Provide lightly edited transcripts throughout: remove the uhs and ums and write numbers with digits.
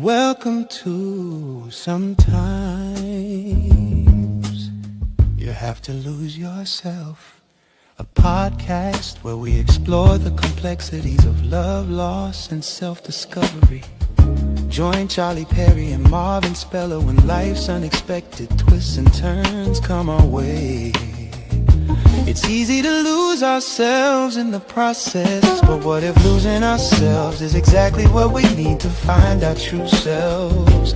Welcome to Sometimes You Have to Lose Yourself, a podcast where we explore the complexities of love, loss, and self-discovery. Join Charlie Perry and Marvin Speller when life's unexpected twists and turns come our way. It's easy to lose ourselves in the process, but what if losing ourselves is exactly what we need to find our true selves?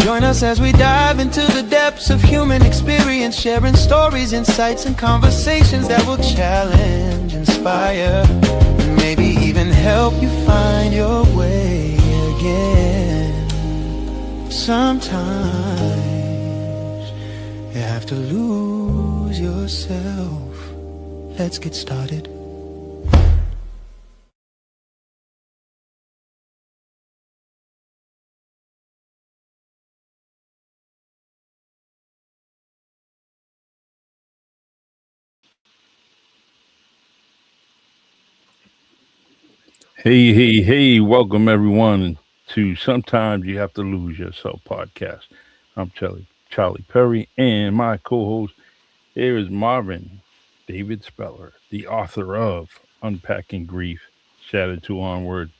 Join us as we dive into the depths of human experience, sharing stories, insights, and conversations that will challenge, inspire, and maybe even help you find your way again. Sometimes you have to lose yourself. Let's get started. Hey, welcome everyone to Sometimes You Have to Lose Yourself podcast. I'm Charlie Perry, and my co host here is Marvin David Speller, the author of Unpacking Grief, Shattered to Onward.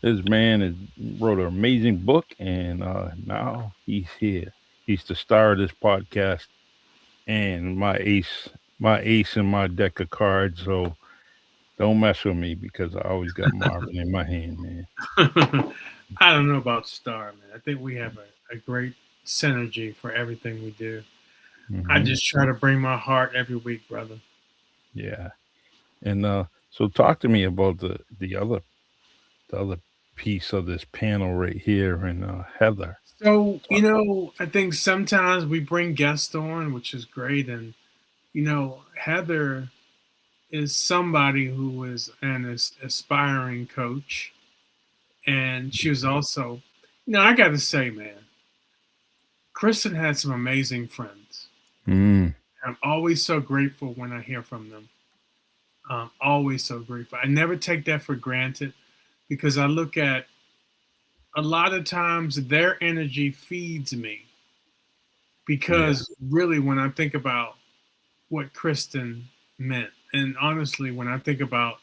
This man wrote an amazing book, and now he's here. He's the star of this podcast, and my ace in my deck of cards. So don't mess with me because I always got Marvin in my hand, man. I don't know about Star, man. I think we have a great synergy for everything we do. I Hmm. just try to bring my heart every week, brother. Yeah. And so talk to me about the other piece of this panel right here and Heather. So, Talk. I think sometimes we bring guests on, which is great. And, Heather is somebody who is an aspiring coach. And she was also, I got to say, man, Kristen had some amazing friends. Mm, I'm always so grateful when I hear from them. Always so grateful. I never take that for granted because I look at a lot of times their energy feeds me. yeah. Because really, when I think about what Kristen meant, and honestly, when I think about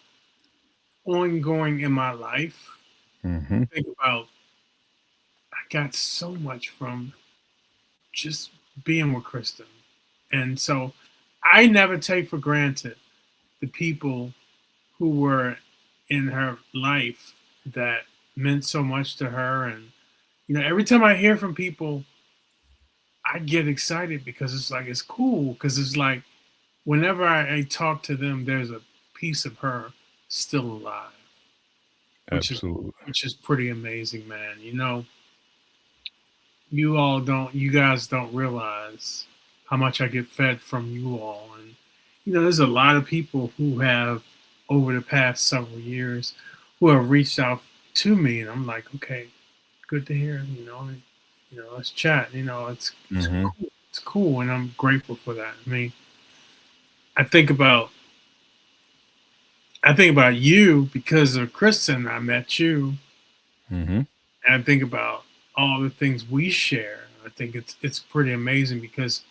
ongoing in my life, Hmm. think about I got so much from just being with Kristen. And so I never take for granted the people who were in her life that meant so much to her. And, every time I hear from people, I get excited because it's like, it's cool. Because it's like, whenever I talk to them, there's a piece of her still alive, which is, Absolutely. which is pretty amazing, man. You guys don't realize how much I get fed from you all. And, there's a lot of people who have, over the past several years, who have reached out to me. And I'm like, okay, good to hear, let's chat. Hmm. It's cool. And I'm grateful for that. I mean, I think about, I think about you because of Kristen. I met you, Hmm. and I think about all the things we share. I think it's pretty amazing because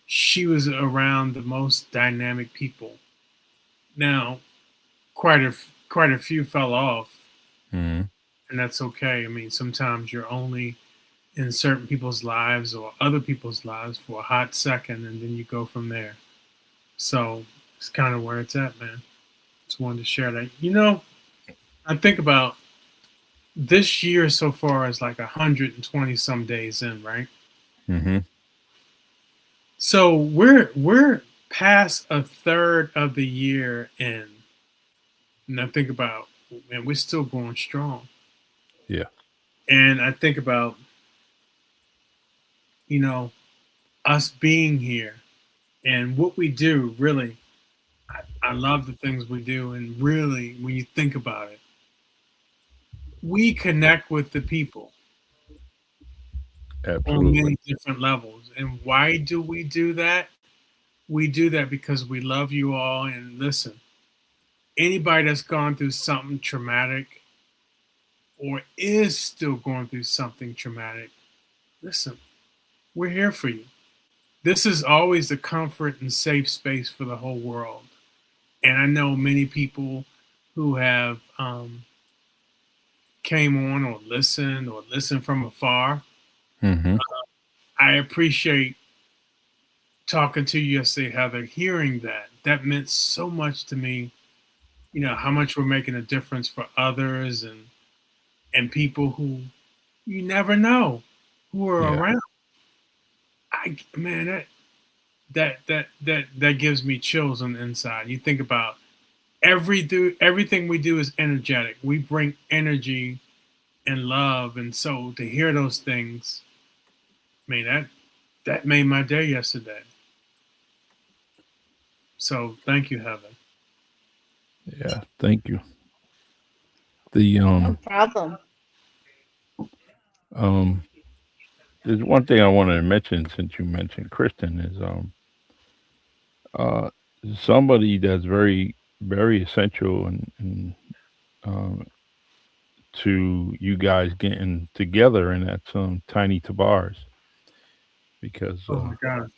she was around the most dynamic people. Now, quite a few fell off, Hmm. and that's okay. I mean, sometimes you're only in certain people's lives or other people's lives for a hot second, and then you go from there. So it's kind of where it's at, man. Just wanted to share that. I think about this year so far is like 120 some days in, right? Hmm. So we're past a third of the year in. And I think about, man, we're still going strong. Yeah. And I think about, you know, us being here and what we do, really. I love the things we do. And really, when you think about it, we connect with the people on Absolutely. many different levels. And why do we do that? We do that because we love you all. And listen, anybody that's gone through something traumatic, or is still going through something traumatic, listen, we're here for you. This is always the comfort and safe space for the whole world. And I know many people who have came on or listened from afar. Mm-hmm. I appreciate talking to you yesterday, Heather, hearing that. That meant so much to me, how much we're making a difference for others and people who you never know who are Yeah. around. Man, that gives me chills on the inside. You think about everything we do is energetic. We bring energy and love, and so to hear those things, man, that made my day yesterday. So thank you, Heather. Yeah. Thank you. The No problem. um there's one thing I wanted to mention since you mentioned Kristen is uh somebody that's very, very essential and um to you guys getting together, and that's Tiny Tavares, because Oh my gosh. Oh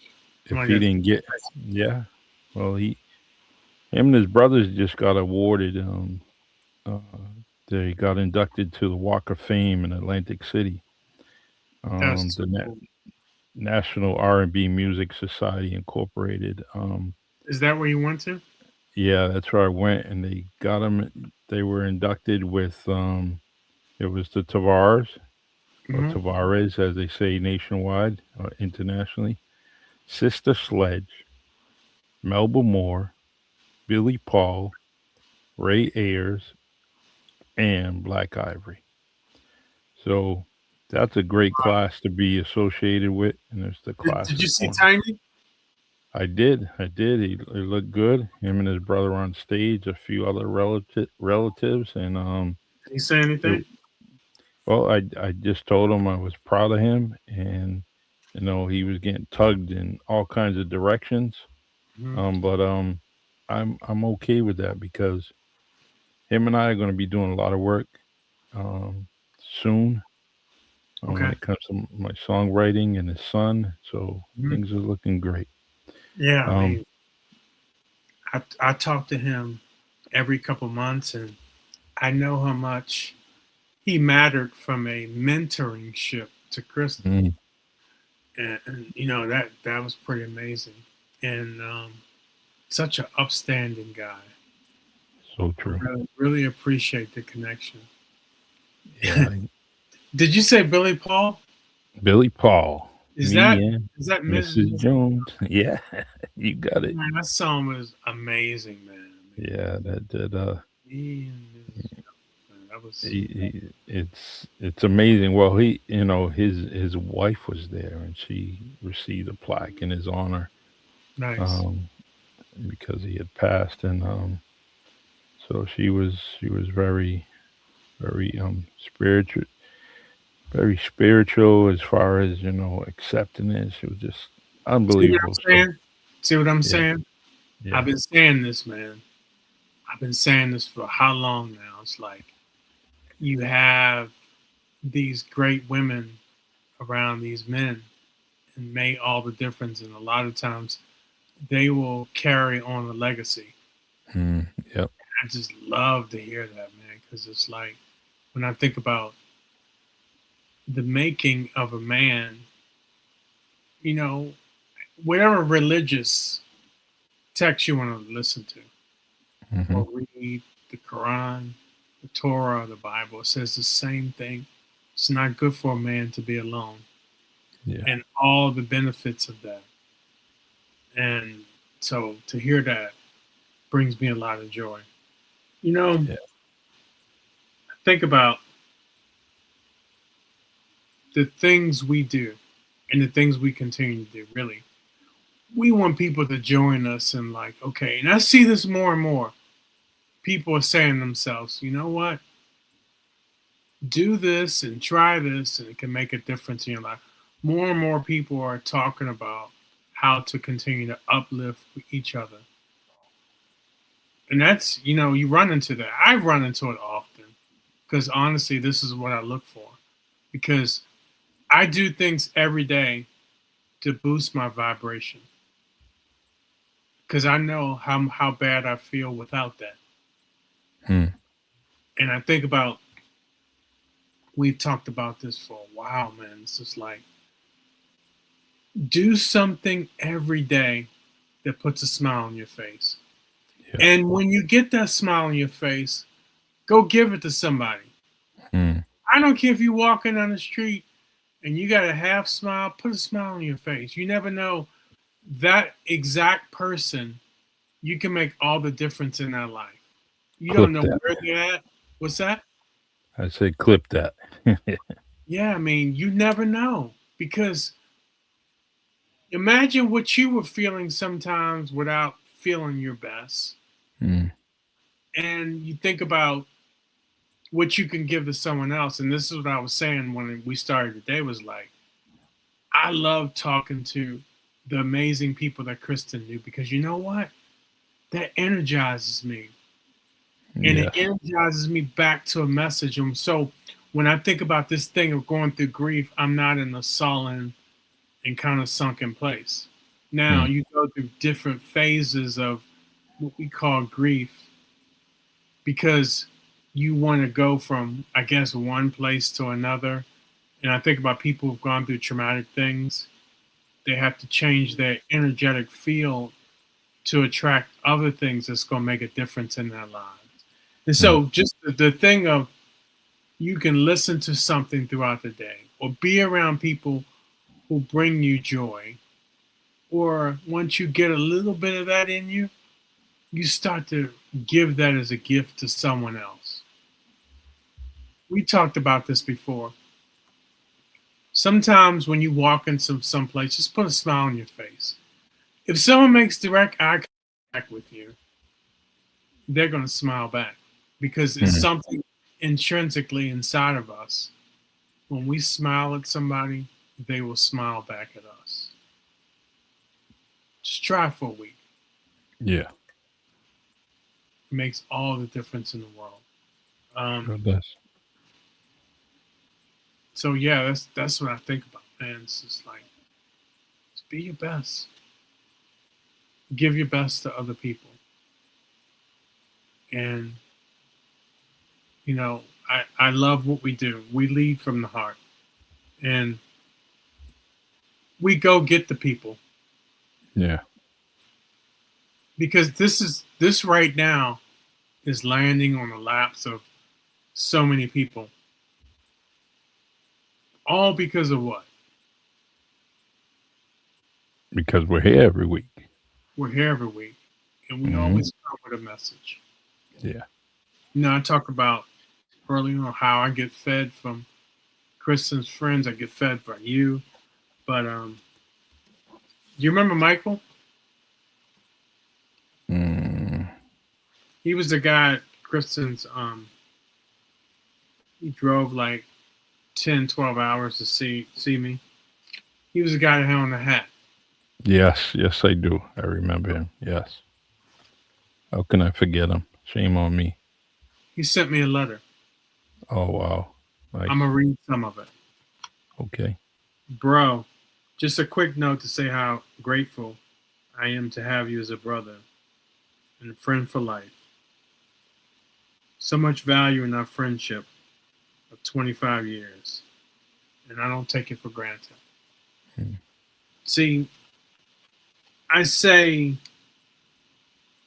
if my he gosh. didn't get, yeah, well, him and his brothers just got awarded. Uh, they got inducted to the Walk of Fame in Atlantic City. That's The so cool. National R&B Music Society Incorporated. Is that where you went to? Yeah, that's where I went, and they got them. They were inducted with it was the Tavares, or Hmm. Tavares, as they say nationwide or internationally. Sister Sledge, Melba Moore, Billy Paul, Ray Ayers, and Black Ivory. So that's a great class to be associated with, and there's the Did you classes see going. Tiny? I did. He looked good. Him and his brother on stage, a few other relatives, and Did he say it, anything? well, I just told him I was proud of him, and he was getting tugged in all kinds of directions. Hmm. But I'm okay with that because him and I are going to be doing a lot of work um, soon when Okay. it comes to my songwriting and his son. So Hmm. things are looking great. Yeah, I Um, mean, I talk to him every couple months, and I know how much he mattered from a mentoring ship to Kristen, mm, and that was pretty amazing, and such an upstanding guy. so I true. really appreciate the connection. Yeah, Did you say Billy Paul? Billy Paul, Is that me and is that Mrs. Jones. Yeah, you got it. man? That song was amazing, man. Yeah, that Me and Mrs. Jones, man, that was it's amazing. Well, his wife was there, and she received a plaque in his honor, nice. um, because he had passed, and so she was very, very spiritual, very spiritual as far as accepting it. She was just See what I'm unbelievable. So saying? See what I'm yeah, saying? I've yeah. been saying this, man. I've been saying this for how long now? It's like you have these great women around these men and make all the difference. And a lot of times they will carry on a legacy. Mm, yep. I just love to hear that, man, because it's like when I think about the making of a man, you know, whatever religious text you want to listen to Hmm. or read, the Quran, the Torah, the Bible, it says the same thing. It's not good for a man to be alone, Yeah. and all the benefits of that. And so to hear that brings me a lot of joy. You know, Yeah. think about the things we do and the things we continue to do, really. We want people to join us and, like, okay, and I see this more and more. People are saying to themselves, you know what? Do this and try this, and it can make a difference in your life. More and more people are talking about how to continue to uplift each other. And that's, you run into that. I run into it often. because honestly, this is what I look for. Because I do things every day to boost my vibration. Because I know how bad I feel without that. Hmm. And I think about, we've talked about this for a while, man. It's just like, do something every day that puts a smile on your face. Yeah. And when you get that smile on your face, go give it to somebody. Hmm. I don't care if you're walking down the street and you got a half smile, put a smile on your face. You never know, that exact person, you can make all the difference in their life. You Clip don't know that. where they're at. What's that? I say clip that. Yeah, I mean, you never know, because imagine what you were feeling sometimes without feeling your best. Hmm. And you think about what you can give to someone else. And this is what I was saying when we started today, was like, I love talking to the amazing people that Kristen knew, because you know what? That energizes me. And it Yes. energizes me back to a message. And so when I think about this thing of going through grief, I'm not in a sullen and kind of sunken place. Now, Hmm. you go through different phases of what we call grief, because you want to go from, I guess, one place to another. And I think about people who've gone through traumatic things. They have to change their energetic field to attract other things that's going to make a difference in their lives. And Hmm. so, just the thing of, you can listen to something throughout the day, or be around people who bring you joy. Or once you get a little bit of that in you, you start to give that as a gift to someone else. We talked about this before. Sometimes when you walk in someplace, just put a smile on your face. If someone makes direct eye contact with you, they're going to smile back, because it's Hmm. something intrinsically inside of us. When we smile at somebody, they will smile back at us. Just try for a week. Yeah. It makes all the difference in the world. Um, Sure does. so yeah, that's what I think about, man. It's just like, just be your best. Give your best to other people. And I love what we do. We lead from the heart. And we go get the people, Yeah. because this right now is landing on the laps of so many people. All because of what? Because we're here every week. We're here every week, and we Hmm. always come with a message. Yeah. I talk about earlier on how I get fed from Kristen's friends. I get fed by you. But you remember Michael? Mm. He was the guy at Kristen's. He drove like 10, 12 hours to see me. He was the guy that had on the hat. Yes. Yes, I do. I remember him. Yes. How can I forget him? Shame on me. He sent me a letter. Oh, wow. Nice. I'm going to read some of it. Okay. Bro, just a quick note to say how grateful I am to have you as a brother and a friend for life. So much value in our friendship of 25 years, and I don't take it for granted. Hmm. See, I say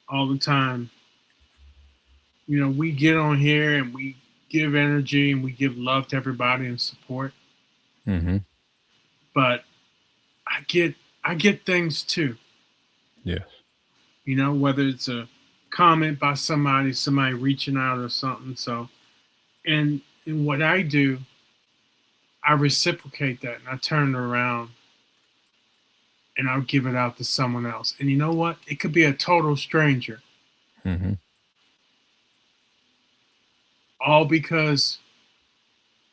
all the time, we get on here and we give energy and we give love to everybody and support, Hmm. but I get things too. Yes. Whether it's a comment by somebody reaching out or something. So, and what I do, I reciprocate that and I turn it around and I'll give it out to someone else. And you know what? It could be a total stranger, Hmm. all because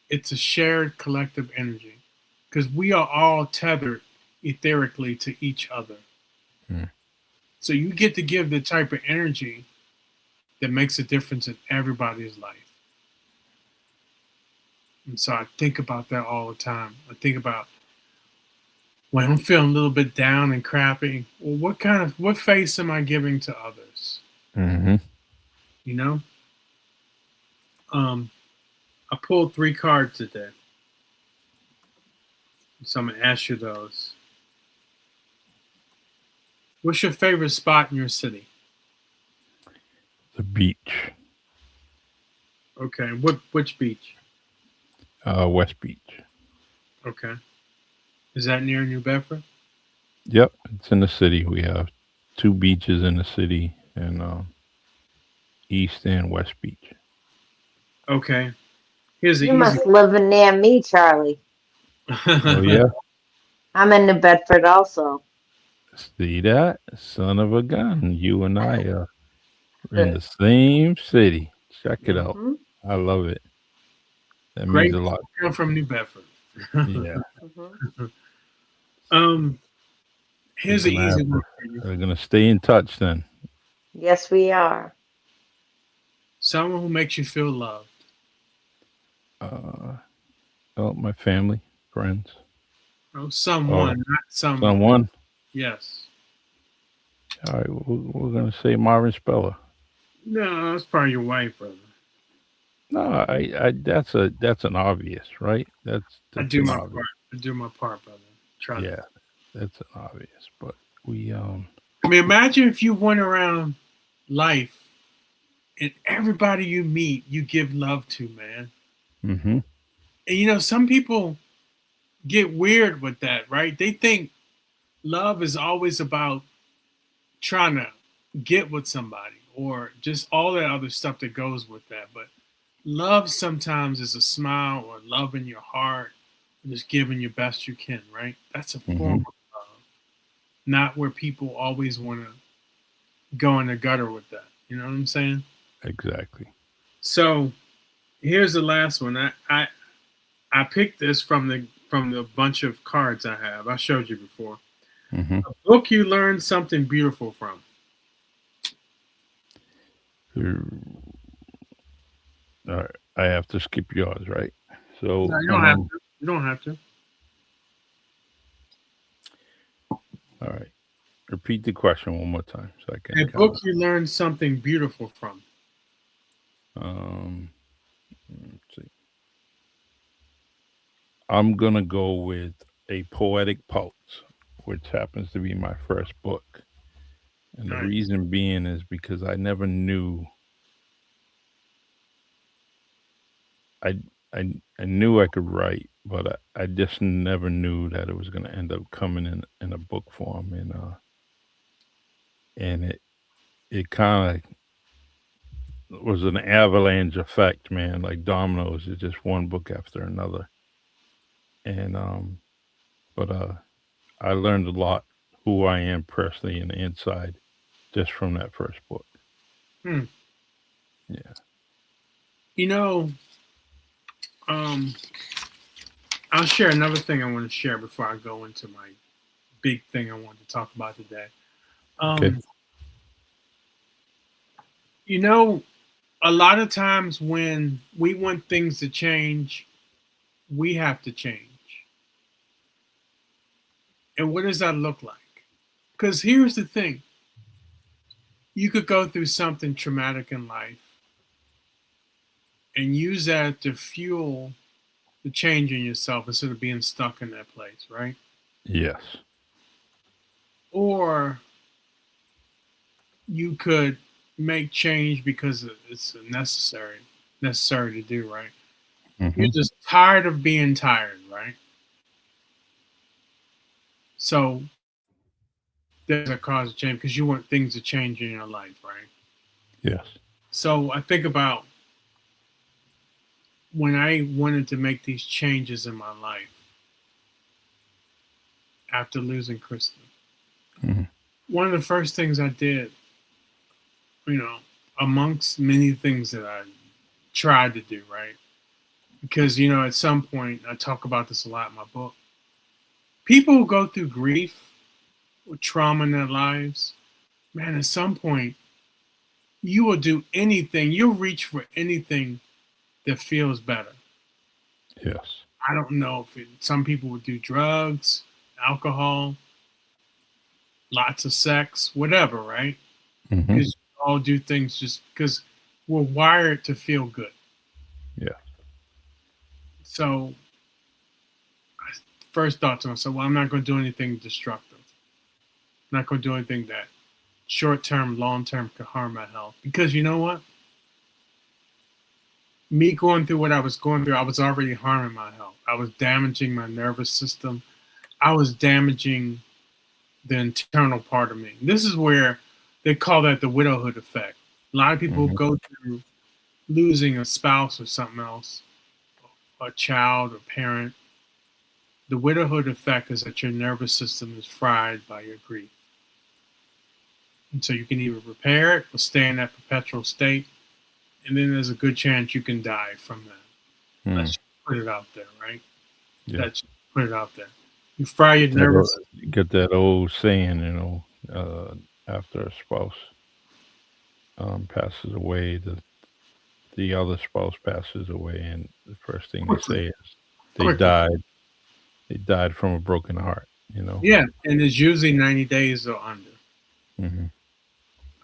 it's a shared collective energy. Because we are all tethered etherically to each other. Hmm. So you get to give the type of energy that makes a difference in everybody's life. And so I think about that all the time. I think about when I'm feeling a little bit down and crappy, well, what face am I giving to others? Mm-hmm. You know? I pulled 3 cards today. So I'm gonna ask you those. What's your favorite spot in your city? The beach. Okay. Which beach? West Beach. Okay. Is that near New Bedford? Yep, it's in the city. We have 2 beaches in the city, and East and West Beach. Okay. Here's the You easy must live near me, Charlie. Oh one. yeah, I'm in New Bedford also. see that? Son of a gun. You and I are in the same city. Check it out. Mm-hmm. I love it. That means Great a lot. come from New Bedford. Yeah, Mm-hmm. um, we're here's the gonna easy have one to. for you. We're gonna stay in touch then. Yes, we are. Someone who makes you feel loved. Uh, oh, my family, friends, Oh, or someone, not some. someone. Yes. All right, we're gonna say Marvin Speller. No, that's probably your wife, brother. No, that's an obvious, right? I That's do an my obvious. part. I do my part, brother. Try to. Yeah, that's an obvious. But we I mean, imagine if you went around life and everybody you meet, you give love to, man. Mm-hmm. And some people get weird with that, right? They think love is always about trying to get with somebody or just all that other stuff that goes with that. But love sometimes is a smile or love in your heart, just giving your best you can, right? That's a Mm-hmm. form of love, not where people always want to go in the gutter with that. You know what I'm saying? Exactly. So here's the last one. I picked this from the bunch of cards I have. I showed you before. Mm-hmm. A book you learned something beautiful from. All right, I have to skip yours, right? No, So, you don't have to. You don't have to. all right. Repeat the question one more time so I can A kind book of. you learned something beautiful from. Um, let's see. I'm gonna go with A Poetic Pulse, which happens to be my first book, and the Nice. reason being is because I never knew. I knew I could write, but I just never knew that it was gonna end up coming in a book form, and it kind of was an avalanche effect, man, like dominoes. It's just one book after another, and but I learned a lot who I am personally in the inside just from that first book. Hmm. Yeah. You know, um, I'll share another thing I want to share before I go into my big thing I want to talk about today. Okay. Um, you know, a lot of times when we want things to change, we have to change. And what does that look like? Because here's the thing: you could go through something traumatic in life and use that to fuel the change in yourself instead of being stuck in that place, right? Yes. Or you could make change because it's necessary to do, right? You're Hmm. just tired of being tired, right? So there's a cause of change because you want things to change in your life, right? Yes. So I think about when I wanted to make these changes in my life after losing Kristen. Hmm. One of the first things I did, you know, amongst many things that I tried to do, right? Because, at some point, I talk about this a lot in my book. People who go through grief or trauma in their lives, man, at some point, you will do anything, you'll reach for anything that feels better. Yes. I don't know if some people would do drugs, alcohol, lots of sex, whatever, right? Hmm. Because we all do things just because we're wired to feel good. Yeah. So, first thought to myself, well, I'm not going to do anything destructive. I'm not going to do anything that short term, long term could harm my health. Because you know what? Me going through what I was going through, I was already harming my health. I was damaging my nervous system. I was damaging the internal part of me. This is where they call that the widowhood effect. A lot of people Hmm. go through losing a spouse or something else, a child or parent. The widowhood effect is that your nervous system is fried by your grief. And so you can either repair it or stay in that perpetual state, and then there's a good chance you can die from that. Mm. Let's just put it out there, right? Yeah. Let's just put it out there. You fry your nervous system. You get that old saying, after a spouse passes away, the other spouse passes away, and the first thing they Quickly, say is they quickly. died. They died from a broken heart. Yeah, and it's usually 90 days or under. Hmm.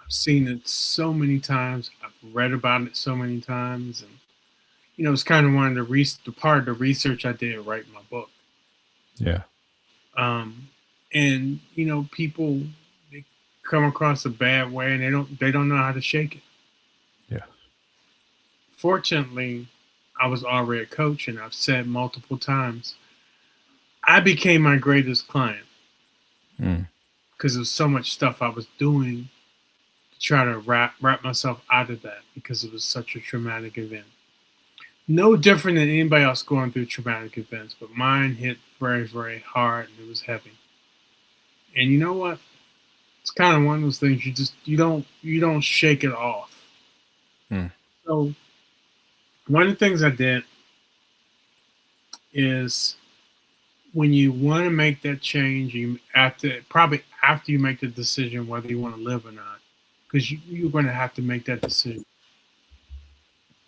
I've seen it so many times. I've read about it so many times, and it's kind of one of the part of the research I did writing my book. Yeah. Um, and people they come across a bad way, and they don't know how to shake it. Yeah. Fortunately, I was already a coach, and I've said multiple times, I became my greatest client Mm. because there was so much stuff I was doing to try to wrap myself out of that because it was such a traumatic event. No different than anybody else going through traumatic events, but mine hit very, very hard and it was heavy. And you know what? It's kind of one of those things you don't shake it off. Mm. So one of the things I did is when you want to make that change, you probably after you make the decision whether you want to live or not, because you're going to have to make that decision.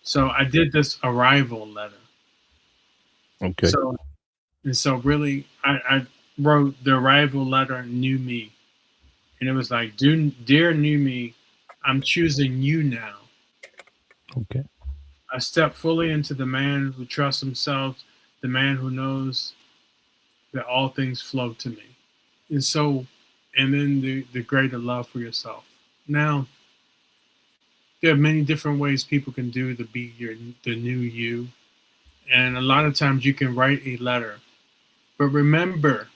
So I did this arrival letter. Okay. So really, I wrote the arrival letter, new me, and it was like, dear new me, I'm choosing you now. Okay. I step fully into the man who trusts himself, the man who knows that all things flow to me. And then the greater love for yourself. Now, there are many different ways people can do to be the new you. And a lot of times you can write a letter. But remember,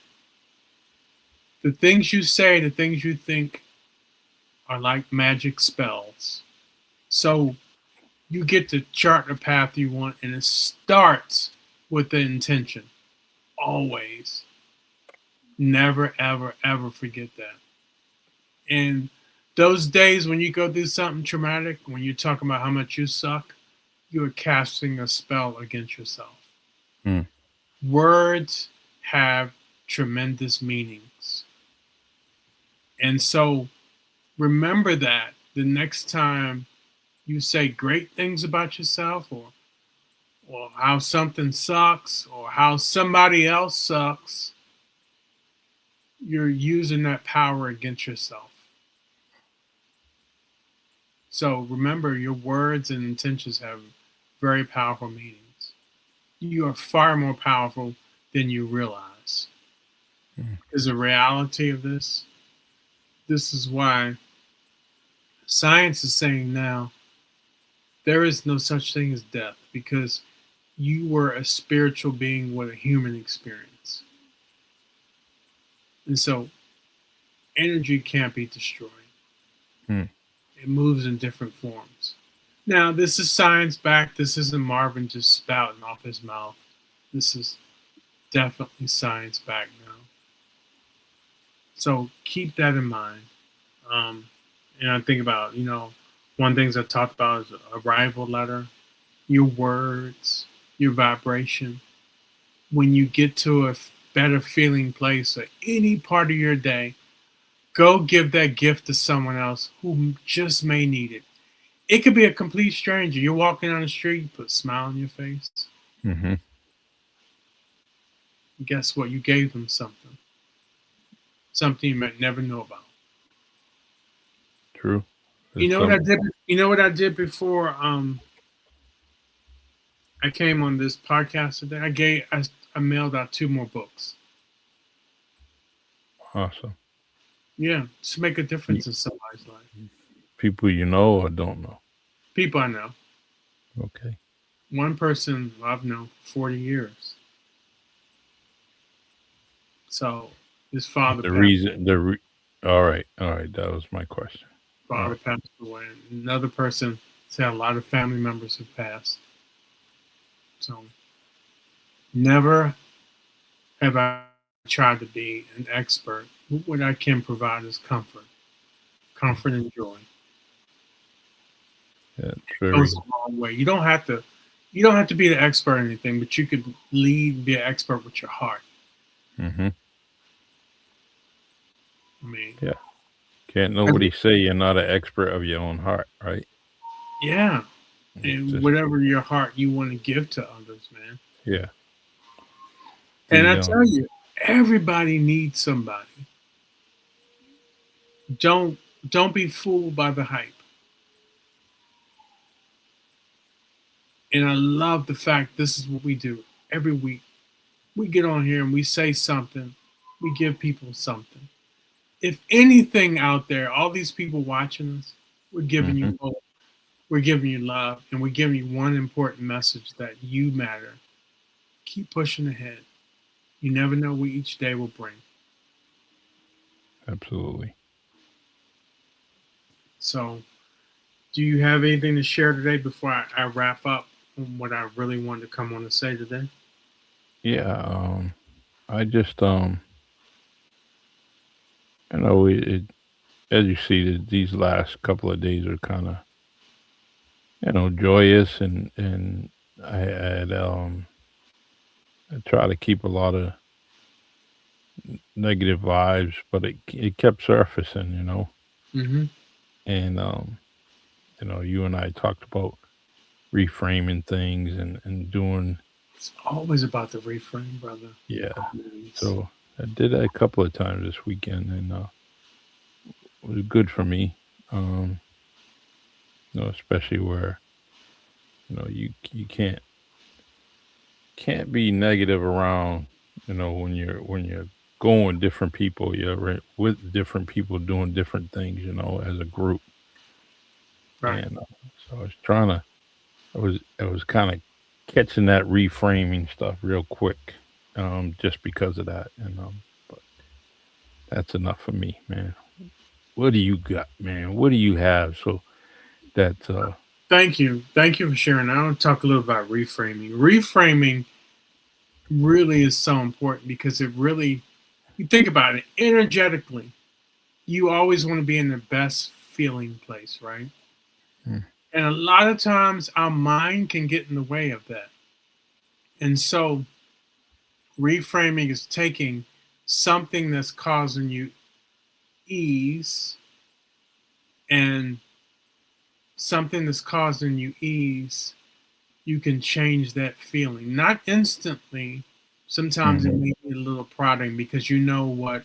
the things you say, the things you think are like magic spells. So you get to chart the path you want, and it starts with the intention. Always. Never, ever, ever forget that. And those days when you go through something traumatic, when you're talking about how much you suck, you are casting a spell against yourself. Mm. Words have tremendous meanings. And so remember that the next time you say great things about yourself or how something sucks or how somebody else sucks, you're using that power against yourself. So remember, your words and intentions have very powerful meanings. You are far more powerful than you realize. Mm. Is the reality of this. This is why science is saying now there is no such thing as death because you were a spiritual being with a human experience. And so energy can't be destroyed. Mm. It moves in different forms. Now, this is science backed. This isn't Marvin just spouting off his mouth. This is definitely science backed now. So keep that in mind. And I think about, one of the things I talked about is arrival letter, your words, your vibration. When you get to a better feeling place or any part of your day, go give that gift to someone else who just may need it. It could be a complete stranger. You're walking down the street, you put a smile on your face. Mm-hmm. guess what? You gave them something. Something you might never know about. True. You know what I did? You know what I did before I came on this podcast today? I mailed out 2 more books. Awesome. Yeah, to make a difference in somebody's life. People you know or don't know? People I know. Okay. One person I've known for 40 years. So his father All right. That was my question. passed away. Another person said a lot of family members have passed. So never have I tried to be an expert. What I can provide is comfort and joy. Yeah, It goes a long way. You don't have to be the expert in anything, but you could be an expert with your heart. Mm-hmm. I mean, yeah. Can't nobody say you're not an expert of your own heart, right? Yeah. And whatever your heart you want to give to others, man. Yeah. And I tell you, everybody needs somebody. Don't be fooled by the hype. And I love the fact this is what we do every week. We get on here and we say something. We give people something. If anything out there, all these people watching us, we're giving you hope. We're giving you love. And we're giving you one important message that you matter. Keep pushing ahead. You never know what each day will bring. Absolutely. So, do you have anything to share today before I wrap up on what I really wanted to come on and say today? Yeah. I just you know, as you see, these last couple of days are kind of, joyous, and I had I try to keep a lot of negative vibes, but it kept surfacing, Mm-hmm. and you and I talked about reframing things and doing. It's always about the reframe, brother. Yeah. Always. So I did that a couple of times this weekend, and it was good for me. Especially where you can't be negative around, when you're going with different people, you're with different people doing different things, as a group. Right. And so I was kind of catching that reframing stuff real quick, just because of that. And but that's enough for me, man. What do you got, man? What do you have? So that Thank you for sharing. I want to talk a little about reframing. Reframing really is so important because it really, you think about it energetically, you always want to be in the best feeling place, right? Mm. And a lot of times our mind can get in the way of that. And so reframing is taking something that's causing you ease and something that's causing you ease, you can change that feeling. Not instantly. Sometimes it may be a little prodding because you know what,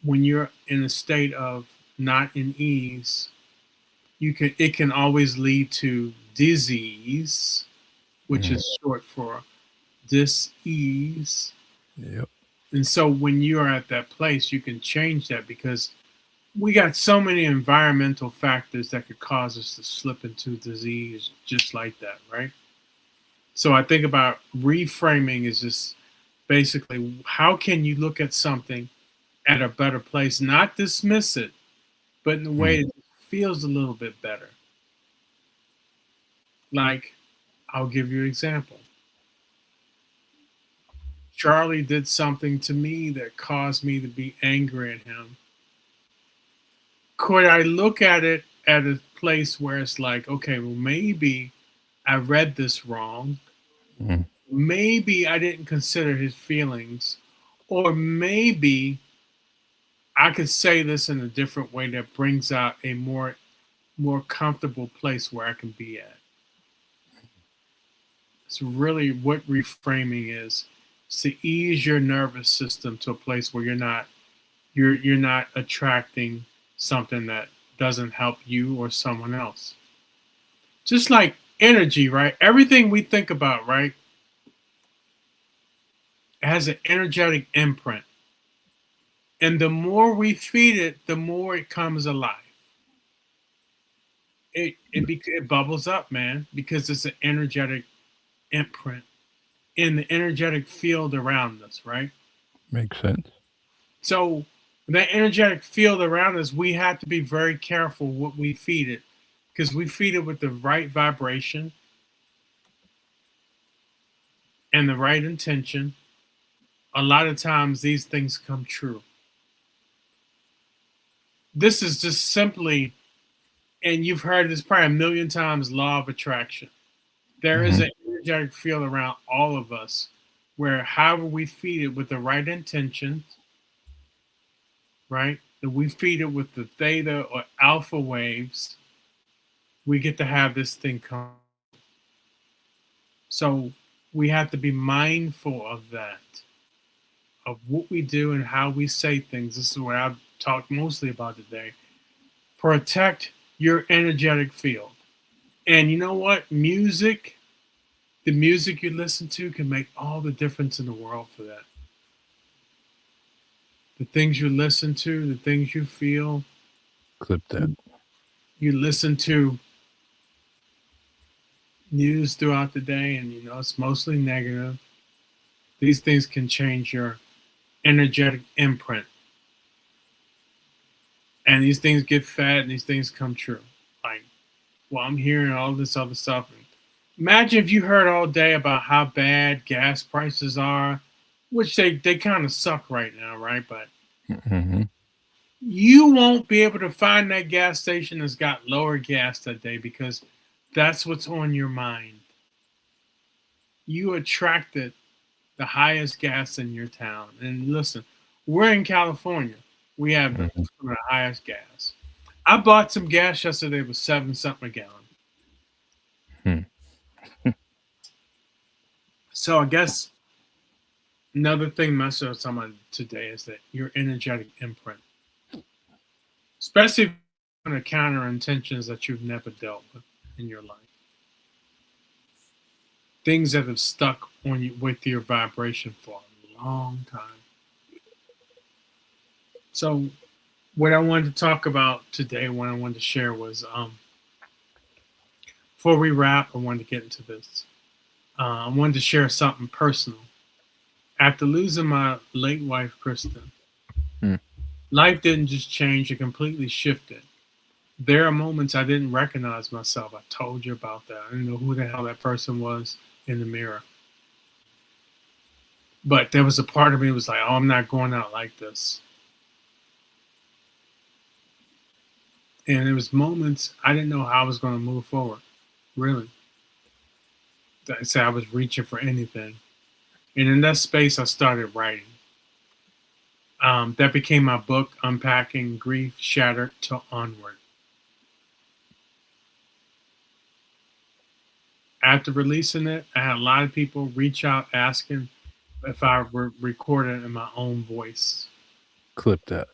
when you're in a state of not in ease, it can always lead to disease, which is short for dis-ease. Yep. And so when you are at that place, you can change that because we got so many environmental factors that could cause us to slip into disease just like that, right? So I think about reframing is just basically how can you look at something at a better place, not dismiss it, but in a way that feels a little bit better. Like, I'll give you an example. Charlie did something to me that caused me to be angry at him. Could I look at it at a place where it's like, okay, well, maybe I read this wrong. Maybe I didn't consider his feelings. Or maybe I could say this in a different way that brings out a more comfortable place where I can be at. It's really what reframing is. It's to ease your nervous system to a place where you're not attracting something that doesn't help you or someone else. Just like energy, right? Everything we think about, right, has an energetic imprint. And the more we feed it, the more it comes alive. It bubbles up, man, because it's an energetic imprint in the energetic field around us, right? Makes sense. So that energetic field around us, we have to be very careful what we feed it, because we feed it with the right vibration and the right intention. A lot of times these things come true. This is just simply, and you've heard this probably a million times, law of attraction. There is an energetic field around all of us where however we feed it with the right intentions, right? That we feed it with the theta or alpha waves, we get to have this thing come. So we have to be mindful of that, of what we do and how we say things. This is what I've talked mostly about today. Protect your energetic field. And you know what? Music, the music you listen to can make all the difference in the world for that. The things you listen to, the things you feel. Clip that. You listen to news throughout the day, and you know it's mostly negative. These things can change your energetic imprint. And these things get fed and these things come true. Like, well, I'm hearing all this other stuff. Imagine if you heard all day about how bad gas prices are, which they kind of suck right now, right? But you won't be able to find that gas station that's got lower gas that day because that's what's on your mind. You attracted the highest gas in your town. And listen, we're in California. We have the highest gas. I bought some gas yesterday. It was 7 something a gallon. So I guess another thing messing with someone today is that your energetic imprint, especially on the counter intentions that you've never dealt with in your life, things that have stuck on you with your vibration for a long time. So what I wanted to talk about today, what I wanted to share was, before we wrap, I wanted to get into this. I wanted to share something personal. After losing my late wife, Kristen, life didn't just change, it completely shifted. There are moments I didn't recognize myself. I told you about that. I didn't know who the hell that person was in the mirror. But there was a part of me that was like, oh, I'm not going out like this. And there was moments I didn't know how I was going to move forward, really. I said I was reaching for anything. And in that space, I started writing. That became my book, Unpacking, Grief Shattered to Onward. After releasing it, I had a lot of people reach out asking if I were recorded in my own voice. Clip that.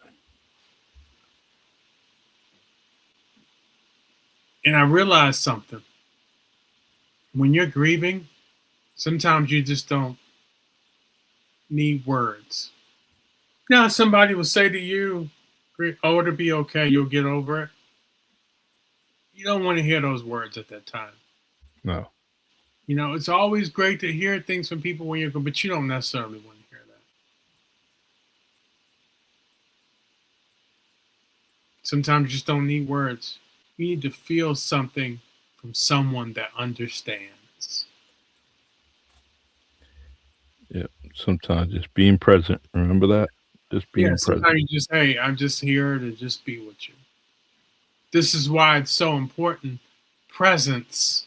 And I realized something. When you're grieving, sometimes you just don't need words. Now, somebody will say to you, oh, it'll be okay, you'll get over it. You don't want to hear those words at that time. No. You know, it's always great to hear things from people when you're good, but you don't necessarily want to hear that. Sometimes you just don't need words. You need to feel something from someone that understands. Yeah. Sometimes just being present. Remember that? Just being present. Sometimes you just, hey, I'm just here to just be with you. This is why it's so important. Presence.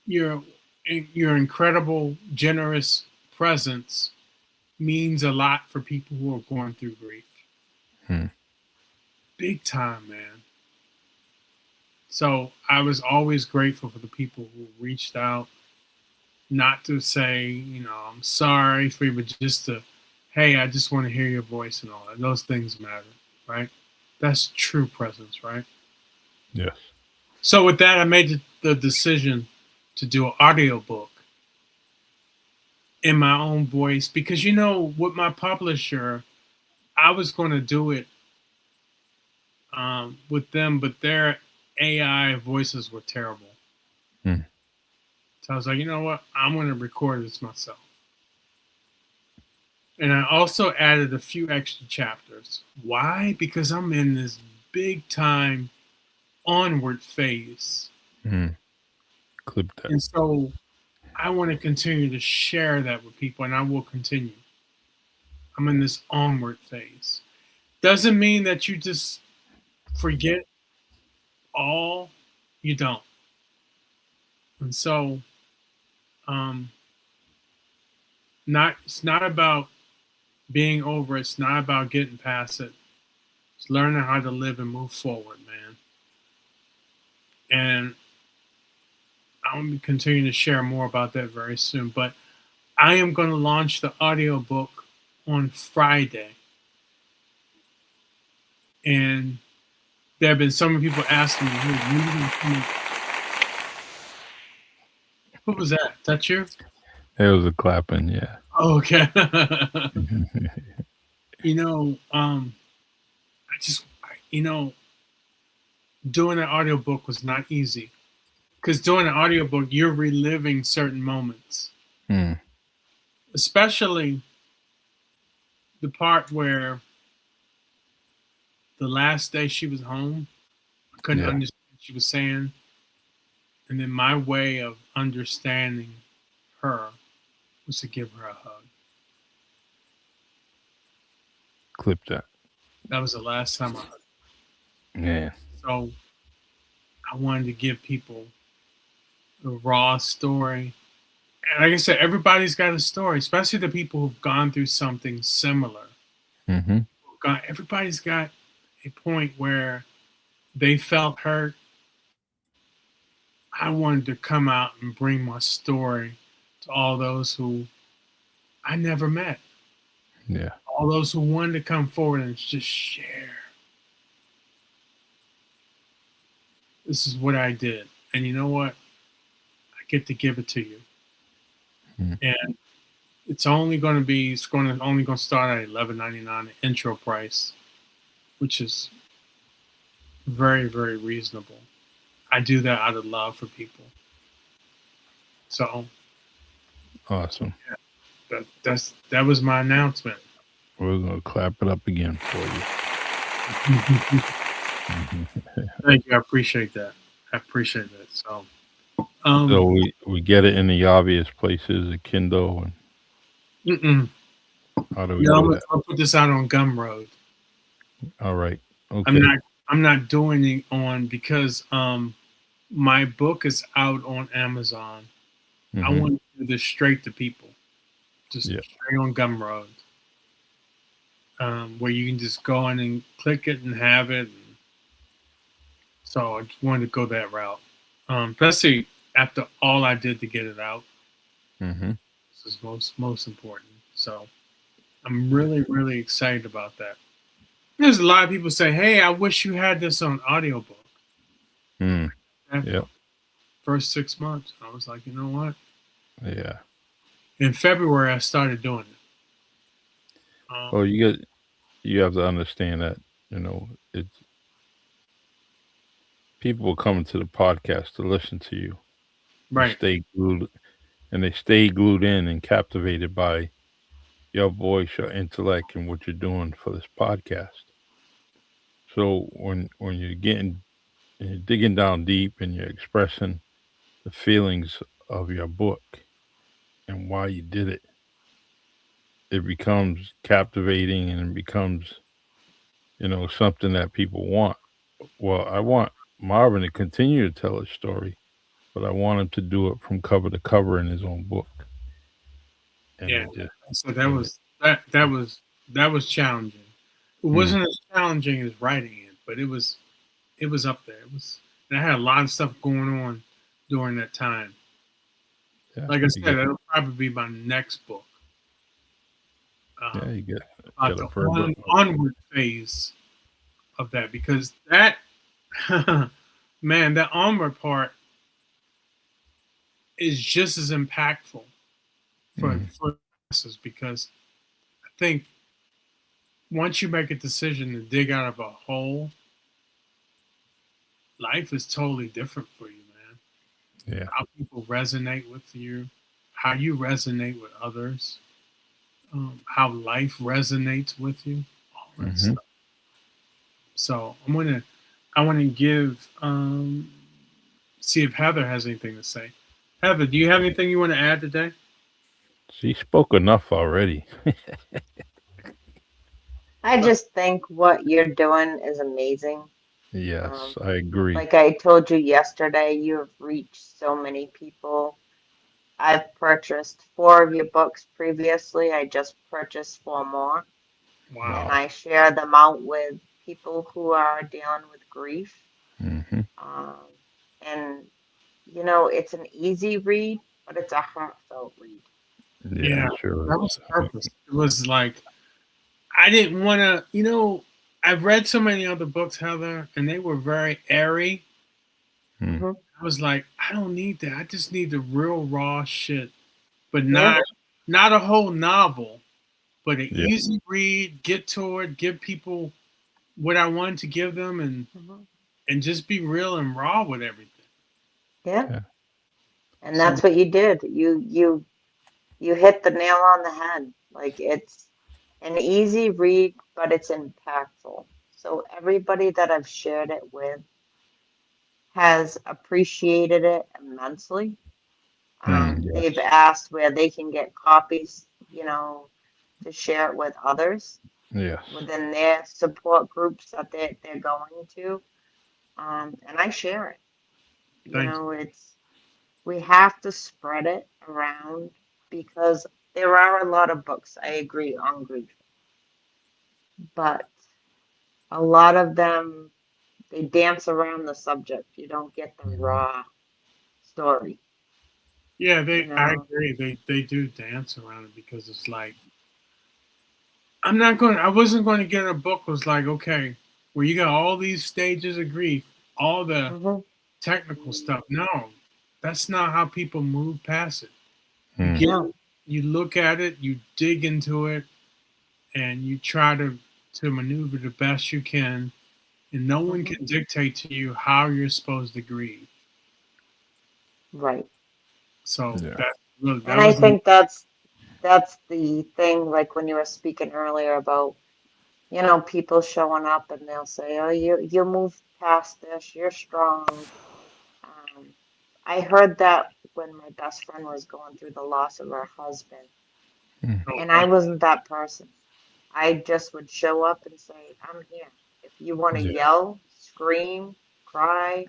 Your incredible, generous presence means a lot for people who are going through grief. Big time, man. So I was always grateful for the people who reached out, not to say, I'm sorry for you, but just to, hey, I just want to hear your voice and all that. Those things matter, right? That's true presence, right? Yes. So with that, I made the decision to do an audiobook in my own voice because, with my publisher, I was going to do it with them, but their AI voices were terrible. Hmm. So I was like, you know what? I'm going to record this myself. And I also added a few extra chapters. Why? Because I'm in this big time onward phase. Clip that. And so I want to continue to share that with people, and I will continue. I'm in this onward phase. Doesn't mean that you just forget all, you don't. And so it's not about being over it. It's not about getting past it. It's learning how to live and move forward, man. And I'm going to continue to share more about that very soon. But I am going to launch the audiobook on Friday. And there have been some people asking me, who was that? That you? It was a clapping, yeah. Oh, okay. Doing an audiobook was not easy. Because doing an audiobook, you're reliving certain moments. Especially the part where the last day she was home, I couldn't understand what she was saying. And then my way of understanding her was to give her a hug. Clip that. That was the last time I hugged her. Yeah. So I wanted to give people a raw story. And like I said, everybody's got a story, especially the people who've gone through something similar. Everybody's got a point where they felt hurt. I wanted to come out and bring my story to all those who I never met. Yeah. All those who wanted to come forward and just share. This is what I did. And you know what? I get to give it to you. And it's only going to start at $11.99 intro price, which is very, very reasonable. I do that out of love for people. So awesome. Yeah, that was my announcement. We're gonna clap it up again for you. Thank you. I appreciate that. So so we get it in the obvious places, a Kindle and how do we do that? I'll put this out on Gumroad. All right. Okay. I'm not doing it on because my book is out on Amazon. I want to do this straight to people. Just straight on Gumroad. Where you can just go in and click it and have it. So I just wanted to go that route. Especially after all I did to get it out. This is most important. So I'm really, really excited about that. There's a lot of people say, hey, I wish you had this on audiobook. First 6 months, I was like, you know what? Yeah. In February, I started doing it. Well, you have to understand that, it's people coming to the podcast to listen to you. Right. They stay glued in and captivated by your voice, your intellect, and what you're doing for this podcast. So when you're digging down deep and you're expressing the feelings of your book and why you did it, it becomes captivating and it becomes, something that people want. Well, I want Marvin to continue to tell his story, but I want him to do it from cover to cover in his own book. And so that was challenging. It wasn't as challenging as writing it, but it was up there. And I had a lot of stuff going on during that time. Yeah, Like I you said, get, that'll probably be my next book. yeah, Um, you about get a the further. onward phase of that, because that man, that onward part is just as impactful Mm, for us, because I think once you make a decision to dig out of a hole, life is totally different for you, man. yeah. How people resonate with you, how you resonate with others, how life resonates with you, all that Hmm. stuff. So I wanna give see if Heather has anything to say. Heather, do you have anything you want to add today? She spoke enough already. I just think what you're doing is amazing. Yes, Um, I agree. like I told you yesterday, you have reached so many people. I've purchased 4 of your books previously. I just purchased 4 more, and Wow. Wow. I share them out with people who are dealing with grief. Hmm. Um, and it's an easy read, but it's a heartfelt read. Yeah, Yeah, sure that is. was purpose. It was like I didn't want to, I've read so many other books, Heather, and they were very airy. Mm, Hmm. I was like, I don't need that. I just need the real raw shit, but Yeah. not a whole novel, but an yeah, easy read. Get to it. Give people what I wanted to give them, Hmm. and just be real and raw with everything. Yeah. yeah. And So that's what you did. You hit the nail on the head. Like it's an easy read, but it's impactful. So everybody that I've shared it with has appreciated it immensely. They've Yes, asked where they can get copies, to share it with others yes. within their support groups that they're going to. And I share it. thank you. We have to spread it around because there are a lot of books, I agree, on grief, but a lot of them, they dance around the subject. You don't get the Mhm. raw story, Yeah, you I know? agree. They do dance around it because it's like I wasn't going to get a book was like, okay, where you got all these stages of grief, all the Hmm. technical stuff. No, that's not how people move past it. You Mm, get No. you look at it, you dig into it, and you try to maneuver the best you can, and no one Hmm. can dictate to you how you're supposed to grieve. Right. So yeah. And that I was think that's the thing, like when you were speaking earlier about, people showing up and they'll say, "Oh, you moved past this, you're strong." Um, I heard that when my best friend was going through the loss of her husband, Mm, oh, and I wasn't that person. I just would show up and say, "I'm here. If you want to yeah. yell, scream, cry,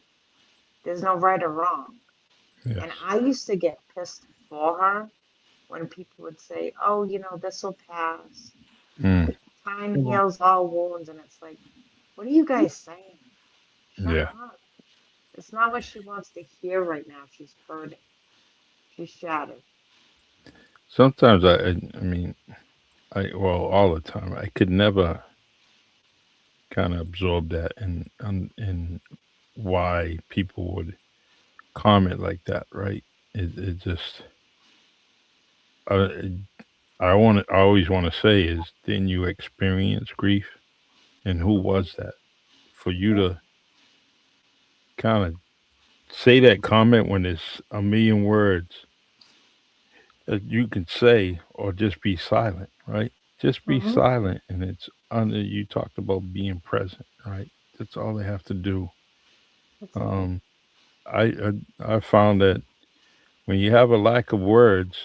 there's no right or wrong." Yes. And I used to get pissed for her when people would say, "Oh, this will pass. Mm, Time well, heals all wounds." And it's like, what are you guys saying? Shut yeah. up. It's not what she wants to hear right now. She's hurting. She's shattered. Sometimes I mean, well, all the time, I could never kind of absorb that and why people would comment like that, right? It just, uh, I always want to say is, didn't you experience grief? And who Hmm. was that? For you Yeah. to kind of say that comment when there's a million words that you can say, or just be silent, right? Just be Hmm. silent, and it's under. You talked about being present, right? That's all they have to do. That's it. Um, I found that when you have a lack of words,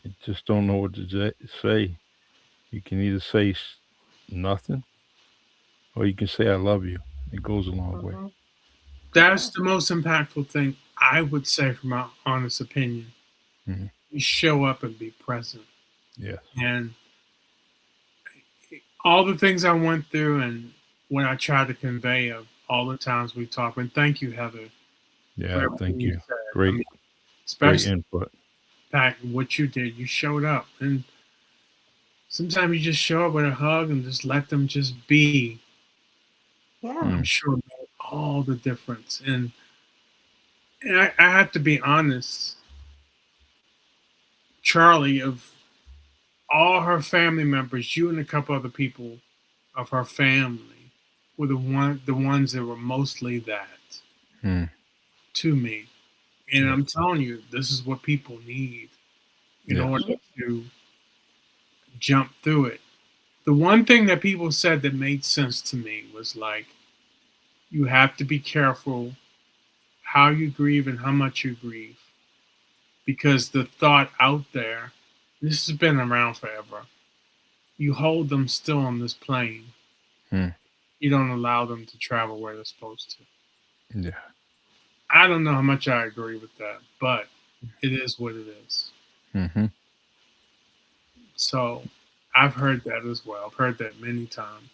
you just don't know what to say. You can either say nothing, or you can say "I love you." It goes a long way. Hmm. that's Yeah. the most impactful thing I would say, from my honest opinion. Hmm. You show up and be present, Yes. and all the things I went through, and what I tried to convey of all the times we talked. And thank you, Heather, for Yeah. everything Thank you you. said. I Great. mean, Great especially input. what you did. You showed up, and sometimes you just show up with a hug and just let them just be. Yeah. I'm sure it made all the difference. And I have to be honest, Charlie, of all her family members, you and a couple other people of her family were the ones that were mostly that Mm. to me. And Yeah. I'm telling you, this is what people need in Yes. order to jump through it. The one thing that people said that made sense to me was like, you have to be careful how you grieve and how much you grieve. Because the thought out there, this has been around forever. You hold them still on this plane. Mm. You don't allow them to travel where they're supposed to. Yeah. I don't know how much I agree with that, but it is what it is. Mm-hmm. So I've heard that as well. I've heard that many times.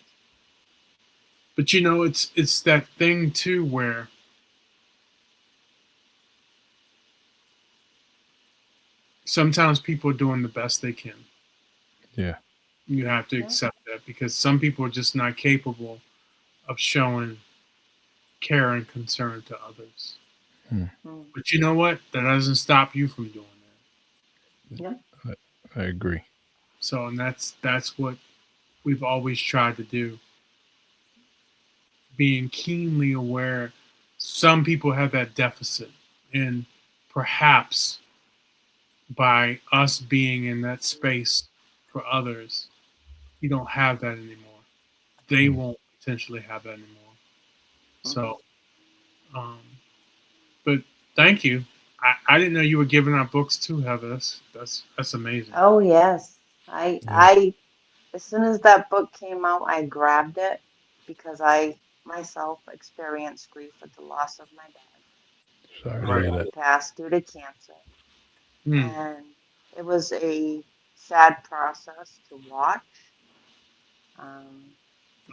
But you know, it's that thing too where sometimes people are doing the best they can. Yeah. You have to Yeah. accept that because some people are just not capable of showing care and concern to others. Mm. Mm. But you know what? That doesn't stop you from doing that. Yeah. I agree. So, and that's what we've always tried to do. Being keenly aware, some people have that deficit, and perhaps by us being in that space for others, you don't have that anymore. They Mm. won't potentially have that anymore. Mhm. So, um, but thank you. I didn't know you were giving out books too, Heather. That's amazing. Oh yes. Yeah. As soon as that book came out, I grabbed it because I myself experienced grief at the loss of my dad. Sorry to Right. hear He that. passed due to cancer. Hmm. And it was a sad process to watch. Um,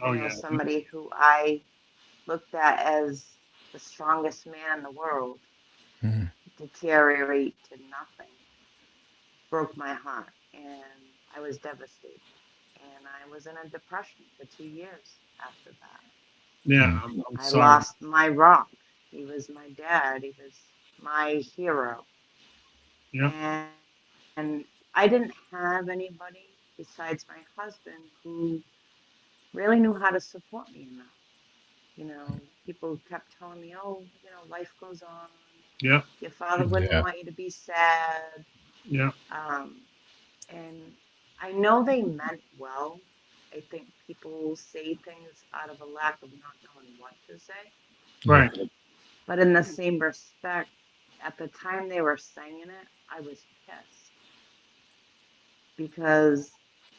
Oh yeah. somebody who I looked at as the strongest man in the world Mm. deteriorate to nothing broke my heart. And I was devastated. And I was in a depression for 2 years after that. Yeah. Mm. I'm I sorry. lost my rock. He was my dad. He was my hero. Yeah. And I didn't have anybody besides my husband who really knew how to support me in that. People kept telling me, oh, life goes on. Yeah. Your father wouldn't Yeah. want you to be sad. Yeah. Um, and I know they meant well. I think people say things out of a lack of not knowing what to say. Yeah. Right. But in the same respect, at the time they were saying it, I was pissed because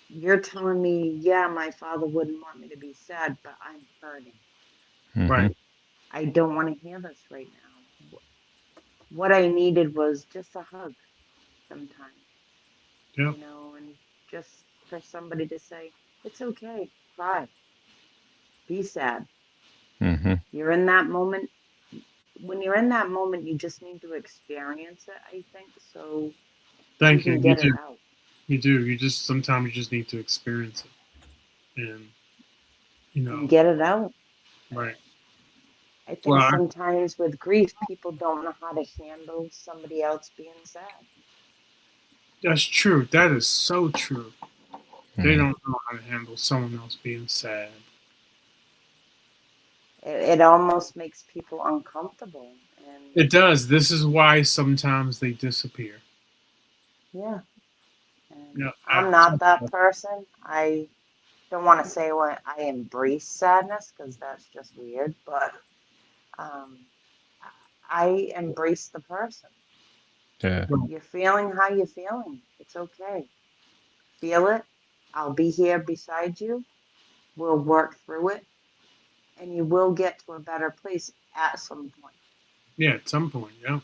you're telling me, yeah, my father wouldn't want me to be sad, but I'm hurting. Mm-hmm. Right. I don't want to hear this right now. What I needed was just a hug sometimes, Yeah. and just for somebody to say, it's okay, cry, be sad. Mm-hmm. You're in that moment. When you're in that moment, you just need to experience it, I think, so you Thank you. can You get it do. out. You do. You just sometimes you just need to experience it, and you And know. get it out. Right. I think Well, sometimes with grief, people don't know how to handle somebody else being sad. that's true. That is so true. They Mm. don't know how to handle someone else being sad. It almost makes people uncomfortable. And It does. This is why sometimes they disappear. yeah, and Yeah. I'm not that person. I don't want to say what I embrace sadness because that's just weird, but um, I embrace the person. Yeah. You're feeling how you're feeling. It's okay. Feel it. I'll be here beside you. We'll work through it, and you will get to a better place at some point. Yeah. At some point. Yeah.